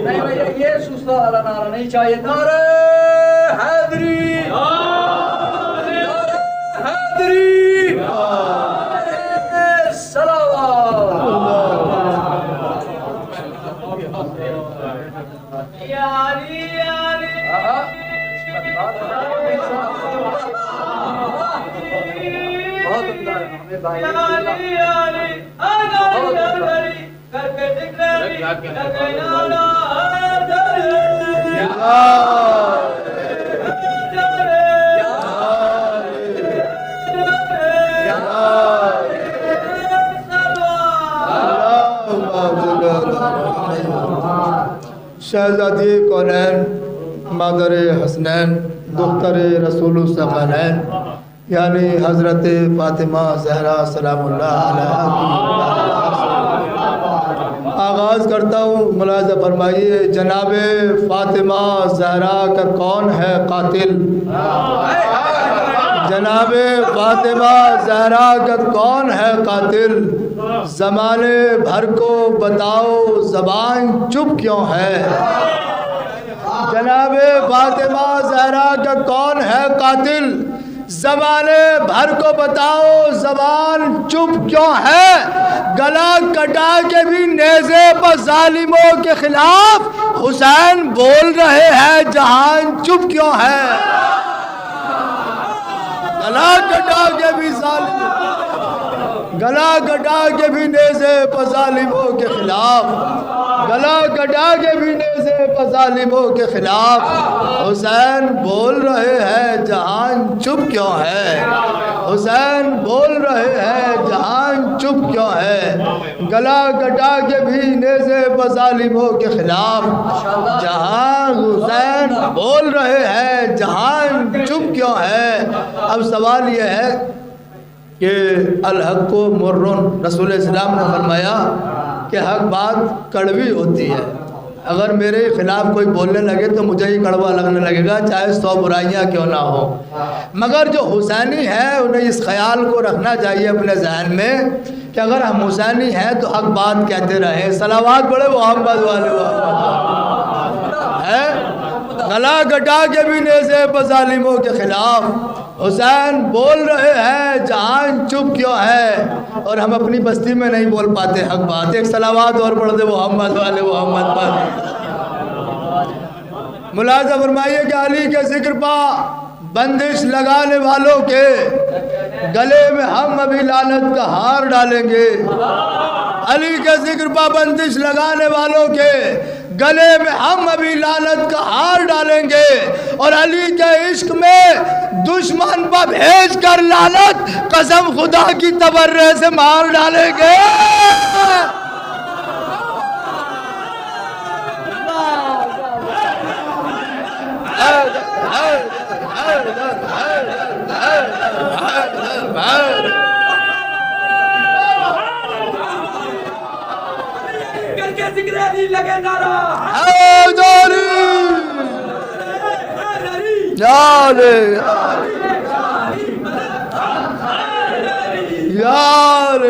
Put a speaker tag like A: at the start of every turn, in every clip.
A: नहीं भैया ये सुस्ता वाला नारा नहीं चाहिए। नारे हैदरी, हैदरी,
B: शहजादी कौनैन मादर हसनैन दुख्तर रसूल सकलैन यानी हज़रत फ़ातिमा ज़हरा सलामुल्लाह अलैहा की आगाज़ करता हूँ। मुलाज़ा फरमाइए, जनाब फ़ातिमा ज़हरा का कौन है कातिल? जनाब फ़ातिमा ज़हरा का कौन है कातिल? ज़माने भर को बताओ ज़बान चुप क्यों है? जनाब फ़ातिमा ज़हरा का कौन है कातिल? ज़माने भर को बताओ ज़बान चुप क्यों है? गला कटा के भी नेज़े पर ज़ालिमों के खिलाफ हुसैन बोल रहे हैं, जहान चुप क्यों है? गला कटा के भी गला कटा के भी नेज़े पर ज़ालिमों के खिलाफ, गला कटा के भी नेज़े पर ज़ालिमों के खिलाफ हुसैन बोल रहे हैं, जहान चुप क्यों है? हुसैन बोल रहे हैं, जहान चुप क्यों है? गला कटा के भी नेज़े पर ज़ालिमों के खिलाफ जहान हुसैन बोल रहे हैं, जहान चुप क्यों है? अब सवाल यह है कि अल-हक़्क़ु मुर्रुन, रसूल इस्लाम ने फरमाया कि हक बात कड़वी होती है। अगर मेरे खिलाफ कोई बोलने लगे तो मुझे ही कड़वा लगने लगेगा, चाहे 100 बुराइयां क्यों ना हो। मगर जो हुसैनी है उन्हें इस ख्याल को रखना चाहिए अपने जहन में कि अगर हम हुसैनी हैं तो हक बात कहते रहें। सलावात बड़े मोहम्मद वाले है। गला कटा के भी नेज़े पर ज़ालिमों के खिलाफ हुसैन बोल रहे हैं, जहान चुप क्यों है? और हम अपनी बस्ती में नहीं बोल पाते हक बात। एक सलावात और पढ़ दे मोहम्मद वाले मोहम्मद पर। मुलाज़ा फरमाइए कि अली के जिक्र पर बंदिश लगाने वालों के गले में हम अभी लानत का हार डालेंगे। अली के जिक्र पर बंदिश लगाने वालों के गले में हम अभी लानत का हार डालेंगे और अली के इश्क में दुश्मन पर भेज कर लानत कसम खुदा की तबर्रे से मार डालेंगे।
A: लगे नारा
B: यार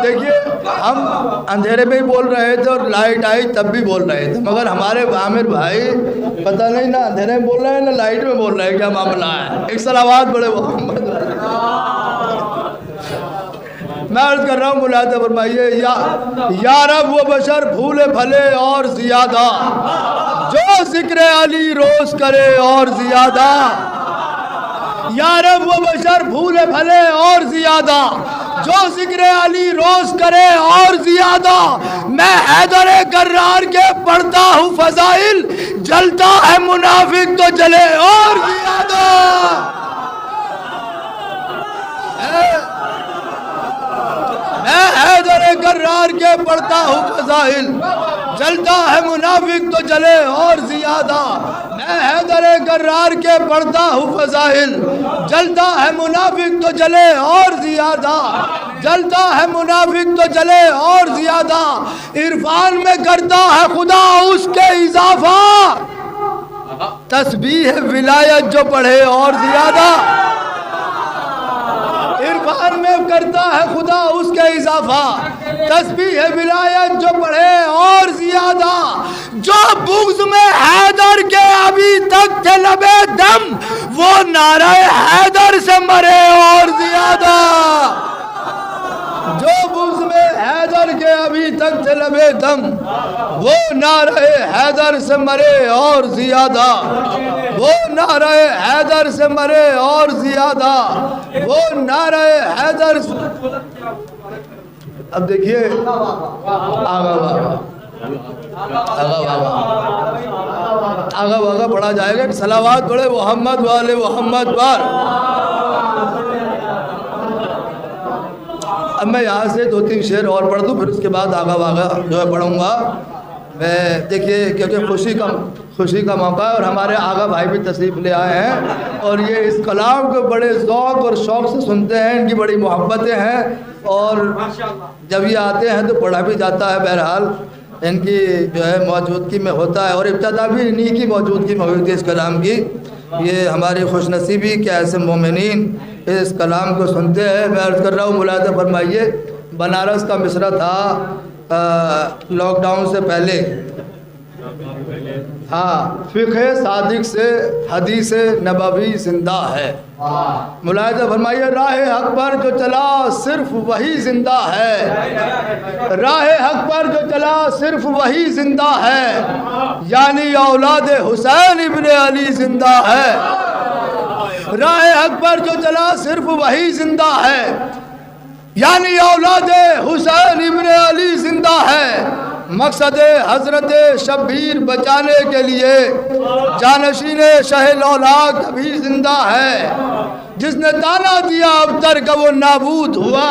B: देखिए, हम अंधेरे में ही बोल रहे थे और लाइट आई तब भी बोल रहे थे, मगर हमारे आमिर भाई पता नहीं ना अंधेरे में बोल रहे हैं ना लाइट में बोल रहे हैं, क्या मामला है। एक सलावात बड़े मोहम्मद। मैं अर्ज कर रहा हूँ, मुलाज़ा फरमाइए, या रब वो बशर भूले भले और ज़ियादा जो ज़िक्र अली रोज़ करे और ज़ियादा। या रब वो बशर भूले भले और ज़ियादा जो ज़िक्र अली रोज़ करे और ज़ियादा। मैं हैदर कर्रार के पढ़ता हूँ फ़ज़ाइल, जलता है मुनाफिक तो जले और ज़ियादा। मैं हैदर कर्रार के पढ़ता हूँ फ़ज़ाइल, जलता है मुनाफिक तो जले और ज़ियादा। मैं हैदर कर्रार के पढ़ता हूँ फ़ज़ाइल, जलता है मुनाफिक तो जले और ज़ियादा। जलता है मुनाफिक तो जले और ज़ियादा। इरफान में करता है खुदा उसके इजाफा, तस्बीह विलायत जो पढ़े और ज़्यादा। इरफान में करता है खुदा उसके इजाफा, तस्बीह विलायत हैदर के अभी तक थे लबे दम, वो नारा हैदर से मरे और ज्यादा। जो बुज़ में हैदर के अभी तक थे लबे दम, वो नारे हैदर से मरे और ज्यादा। वो नारे हैदर से मरे और ज्यादा। वो नारे हैदर। अब देखिए आगा वागा पढ़ा जाएगा। सलावात पढ़े मोहम्मद वाले मोहम्मद पर। अब मैं यहाँ से 2-3 शेर और पढ़ दूँ, फिर उसके बाद आगा वागा जो है पढ़ूँगा मैं। देखिए क्योंकि खुशी का मौका है और हमारे आगा भाई भी तशरीफ़ ले आए हैं और ये इस कलाम को बड़े ज़ौक़ और शौक़ से सुनते हैं। इनकी बड़ी मोहब्बतें हैं और जब ये आते हैं तो पढ़ा भी जाता है। बहरहाल इनकी जो है मौजूदगी में होता है और इब्तिदा भी इन्हीं की मौजूदगी में हुई थी इस कलाम की। ये हमारी खुशनसीबी कि ऐसे मोमिनीन इस कलाम को सुनते हैं। मैं अर्ज़ कर रहा हूँ, मुलाहिज़ा फरमाइए। बनारस का मिसरा था लॉकडाउन से पहले। हाँ, फ़िक़्ह सादिक़ से हदीस नबवी ज़िंदा है। मुलाहिज़ा फरमाइए, राह हक़ पर जो चला सिर्फ वही ज़िंदा है। राह हक़ पर जो चला सिर्फ वही ज़िंदा है, यानी औलाद हुसैन इब्ने अली ज़िंदा है। राह हक़ पर जो चला सिर्फ वही ज़िंदा है, यानी औलाद हुसैन इब्ने अली ज़िंदा है। मकसद हज़रत शब्बीर बचाने के लिए जानशीन शह लौलाक अभी ज़िंदा है। जिसने ताना दिया अबतर का वो नाबूद हुआ,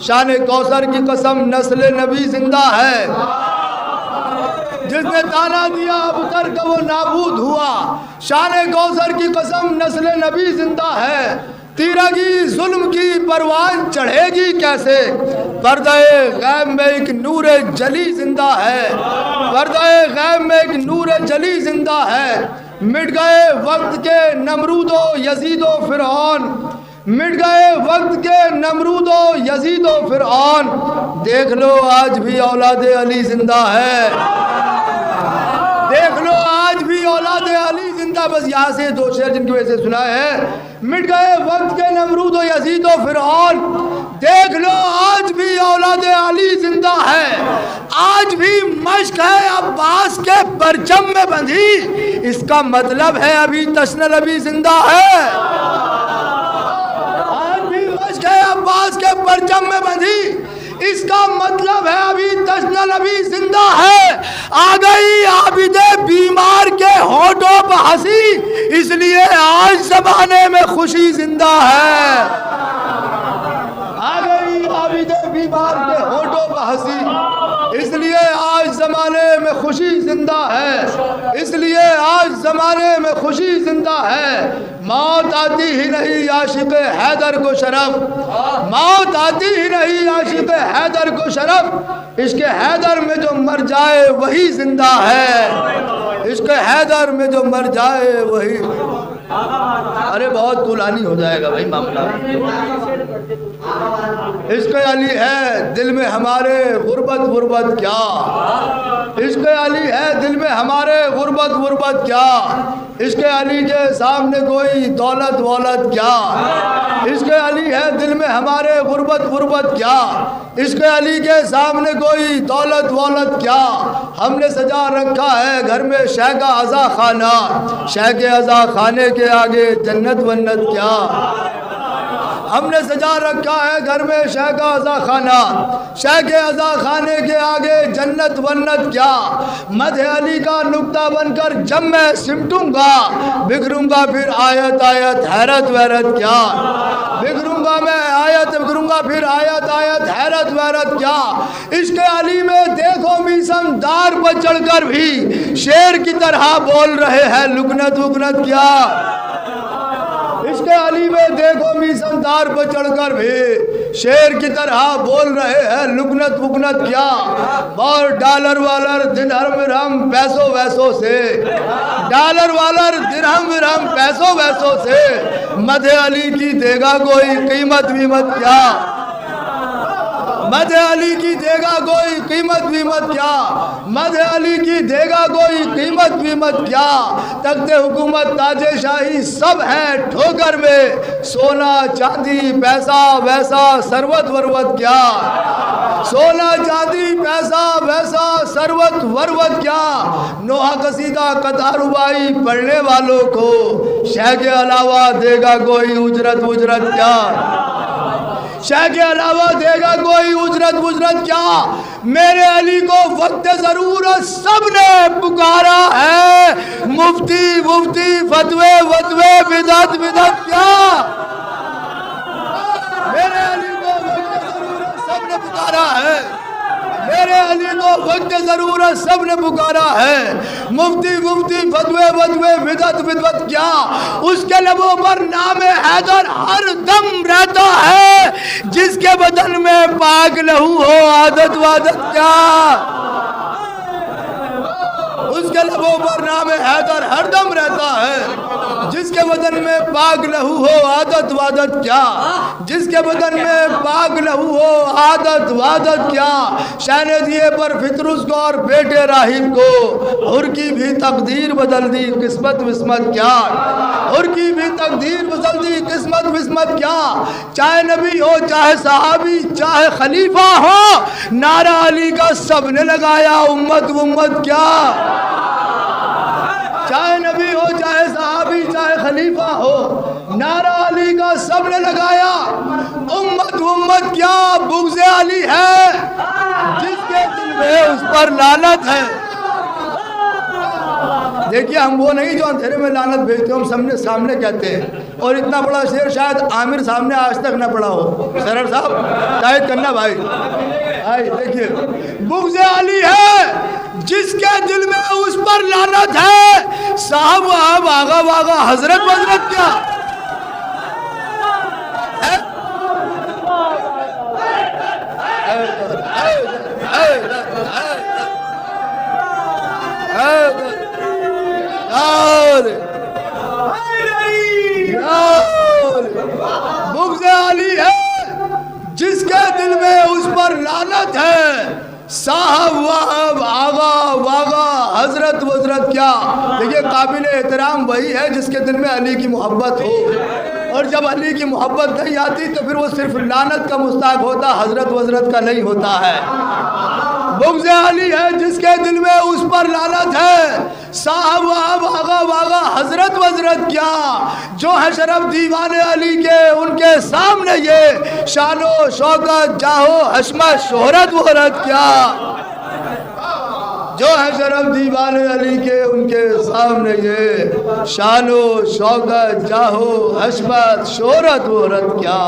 B: शान कौसर की कसम नस्ल नबी ज़िंदा है। जिसने ताना दिया अबतर का वो नाबूद हुआ, शान कौसर की कसम नस्ल नबी ज़िंदा है। तीरगी जुल्म की परवान चढ़ेगी कैसे, पर्दे गैब में एक नूर जली जिंदा है। पर्दे गैब में एक नूर जली जिंदा है। मिट गए वक्त के नमरूदो यजीदो फिरौन, मिट गए वक्त के नमरूदो यजीदो फिरौन। देख लो आज भी औलाद अली जिंदा है। देख लो आज भी औलाद अली जिंदा। बस यहाँ से 2 शेर जिनकी वजह से सुना है। मिट गए वक्त के नमरूद और यजीद और फिरौन, देख लो आज भी औलाद अली जिंदा है। आज भी मश्क है अब्बास के परचम में बंधी, इसका मतलब है अभी तशनल अभी जिंदा है। आज भी मश्क है अब्बास के परचम में बंधी, इसका मतलब है अभी तशनल अभी जिंदा है। आ गई आबिदे बीमार के होठों पर हंसी, इसलिए आज ज़माने में खुशी जिंदा है। आ गई आबिदे बीमार के होठों पर हंसी, इसलिए आज ज़माने में खुशी जिंदा है। इसलिए आज ज़माने में खुशी जिंदा है। मौत आती ही नहीं आशिक़ हैदर को शरफ, मौत आती ही नहीं आशिक़ हैदर को शरफ। इश्क़ हैदर में जो मर जाए वही जिंदा है। इश्क़ हैदर में जो मर जाए वही। अरे बहुत तुलानी हो जाएगा भाई मामला। इश्क़ अली है दिल में हमारे गुर्बत गुर्बत क्या, इश्क़ अली है दिल में हमारे गुर्बत गुर्बत क्या। इश्क़ अली के सामने कोई दौलत वौलत क्या, इश्क़ अली है दिल में हमारे गुर्बत गुर्बत क्या। इश्क़ अली के सामने कोई दौलत वौलत क्या। हमने सजा रखा है घर में शह का अज़ा खाना, शह के अज़ा खाने के आगे जन्नत वन्नत क्या। हमने सजा रखा है घर में शह का अज़ा खाना, शह के अज़ा खाने के आगे जन्नत वन्नत क्या। मध अली का नुक्ता बनकर जब मैं सिमटूंगा, बिगड़ूंगा फिर आयत आयत हैरत वैरत क्या। बिगड़ूंगा मैं आयत बिगड़ूंगा फिर आयत आयत हैरत वैरत क्या। इश्क़ अली में देखो मीसम दार पर चढ़कर भी शेर की तरह बोल रहे हैं लुकनत वुकनत क्या। इश्क़ अली में देखो मीसमदार पर चढ़कर भी शेर की तरह बोल रहे हैं लुकनत वुकनत क्या। और डॉलर वालर दिरहम विरहम पैसों वैसों से, डॉलर वालर दिरहम विरहम पैसों वैसों से, मध अली की देगा कोई कीमत वीमत क्या। मदह अली की देगा कोई कीमत वीमत क्या, मदह अली की देगा कोई कीमत वीमत क्या, तख्ते हुकूमत ताजे शाही सब है ठोकर में, सोना चांदी पैसा वैसा सरवत वरवत क्या, सोना चांदी पैसा वैसा सरवत वरवत क्या, नोहा कसीदा कतारुबाई पढ़ने वालों को शह के अलावा देगा कोई उजरत उजरत क्या, शह के अलावा देगा कोई उजरत उजरत क्या, मेरे अली को वक्त जरूरत सबने पुकारा है, मुफ्ती मुफ्ती फतवे वतवे बिदत बिदत क्या, मेरे अली को वक्त जरूरत सबने पुकारा है, मेरे अली को वक्त जरूरत सबने पुकारा है, मुफ्ती मुफ्ती फतवे वतवे बिदत बिदत क्या, उसके लबों पर नाम हैदर हर दम रहता है, जिसके बदन में पाक लहू हो आदत वादत क्या, उसके लबों पर नाम हैदर हरदम रहता है, जिसके बदन में पाक लहू हो आदत वादत क्या, जिसके बदन में पाक लहू हो आदत वादत क्या, शहने दिए पर फितरुस को और बेटे राहिब को, हुर की भी तकदीर बदल दी किस्मत विस्मत क्या, हुर की भी तकदीर बदल दी किस्मत विस्मत क्या, चाहे नबी हो चाहे सहाबी चाहे खलीफा हो, नारा अली का सबने लगाया उम्मत उम्मत क्या, चाहे नबी हो चाहे सहाबी चाहे खलीफा हो, नारा अली का सबने लगाया उम्मत उम्मत क्या, बुग़्ज़े अली है जिसके दिल में उस पर लानत है। देखिए हम वो नहीं जो अंधेरे में लानत भेजते हम सामने सामने कहते हैं, और इतना बड़ा शेर शायद आमिर साहब ने आज तक ना पढ़ा हो, सरर साहब शायद करना भाई, देखिए बुग़्ज़े अली है जिसके दिल में उस पर लानत है, साहब वहां वागा वागा हजरत वजरत क्या बुग़्ज़े अली है जिसके दिल में उस पर लानत है, साहब वाहब आगा वागा हजरत वजरत क्या। देखिए काबिल एहतराम वही है जिसके दिल में अली की मोहब्बत हो, और जब अली की मोहब्बत नहीं आती तो फिर वो सिर्फ लानत का मुस्ताक होता, हजरत वजरत का नहीं होता है। बुग़्ज़े अली है जिसके दिल में उस पर लानत है, साहब वाहब आगा वागा हजरत वजरत क्या, जो है शरफ दीवाने अली के उनके सामने ये शानो शौकत जाहो हशमत शोहरत वहरत क्या, जो है शरफ दीवाने अली के उनके सामने ये शानो शौकत जाहो हशमत शोहरत वहरत क्या।